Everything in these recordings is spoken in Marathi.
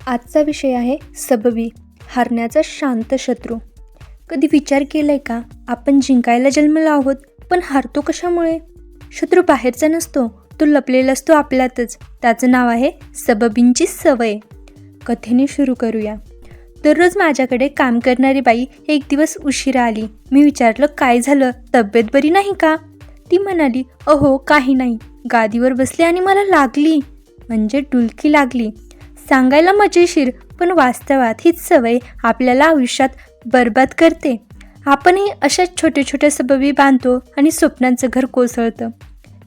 आजचा विषय आहे सबबी, हारण्याचा शांत शत्रू. कधी विचार केलाय का, आपण जिंकायला जन्मलो आहोत पण हारतो कशामुळे? शत्रू बाहेरचा नसतो, तो लपलेला असतो आपल्यातच. त्याचं नाव आहे सबबींची सवय. कथेने सुरू करूया. दररोज माझ्याकडे काम करणारी बाई एक दिवस उशिरा आली. मी विचारलं, काय झालं, तब्येत बरी नाही का? ती म्हणाली, अहो काही नाही, गादीवर बसले आणि मला लागली, म्हणजे डुलकी लागली. सांगायला मजेशीर, पण वास्तवात हीच सवय आपल्याला आयुष्यात बरबाद करते. आपणही अशाच छोट्या छोट्या सबबी बांधतो आणि स्वप्नांचं घर कोसळतं.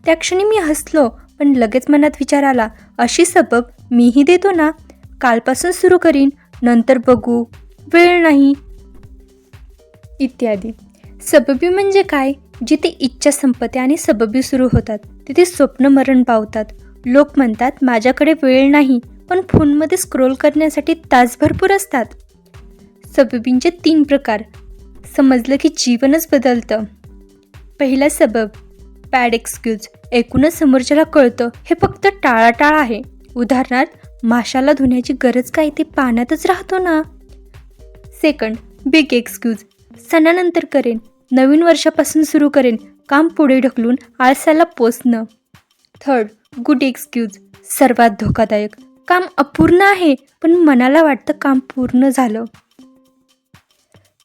त्या क्षणी मी हसलो, पण लगेच मनात विचार आला, अशी सबब मीही देतो ना. कालपासून सुरू करीन, नंतर बघू, वेळ नाही, इत्यादी. सबबी म्हणजे काय? जिथे इच्छा संपते आणि सबबी सुरू होतात, तिथे स्वप्न मरण पावतात. लोक म्हणतात माझ्याकडे वेळ नाही, पण फोनमध्ये स्क्रोल करण्यासाठी तास भरपूर असतात. सबबींचे 3 प्रकार समजलं की जीवनच बदलतं. पहिला सबब, बॅड एक्सक्यूज. एकूणच समोरच्याला कळतं हे फक्त टाळाटाळ आहे. उदाहरणार्थ, माशाला धुण्याची गरज काय, ते पाण्यातच राहतो ना. Second, big excuse. सणानंतर करेन, नवीन वर्षापासून सुरू करेन, काम पुढे ढकलून आळसाला पोचणं. Third, good excuse. सर्वात धोकादायक. काम अपूर्ण आहे, पण मनाला वाटतं काम पूर्ण झालं.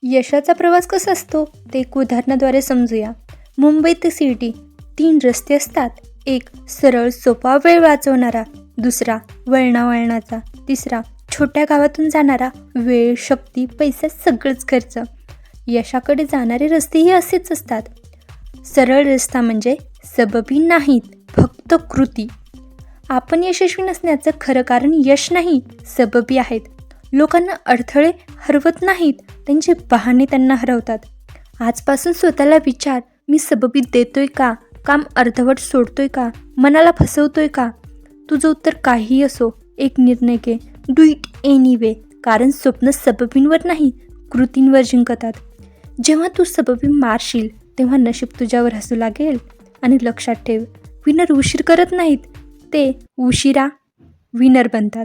यशाचा प्रवास कसा असतो ते एक उदाहरणाद्वारे समजूया. मुंबई ते सिटी 3 रस्ते असतात. एक सरळ सोपा वेळ वाचवणारा, दुसरा वळणावळणाचा, तिसरा छोट्या गावातून जाणारा, वेळ, शक्ती, पैसा सगळंच खर्च. यशाकडे जाणारे रस्तेही असेच असतात. सरळ रस्ता म्हणजे सबबी नाहीत, फक्त कृती. आपण यशस्वी नसण्याचं खरं कारण यश नाही, सबबी आहेत. लोकांना अडथळे हरवत नाहीत, त्यांचे बहाणे त्यांना हरवतात. आजपासून स्वतःला विचार, मी सबबी देतोय का? काम अर्धवट सोडतोय का? मनाला फसवतोय का? तुझं उत्तर काहीही असो, एक निर्णय घे, डू इट एनिवे. कारण स्वप्न सबबींवर नाही, कृतींवर जिंकतात. जेव्हा तू सबबी मारशील, तेव्हा नशीब तुझ्यावर हसू लागेल. आणि लक्षात ठेव, विनर उशीर करत नाहीत, ते उशिरा विनर बनतात.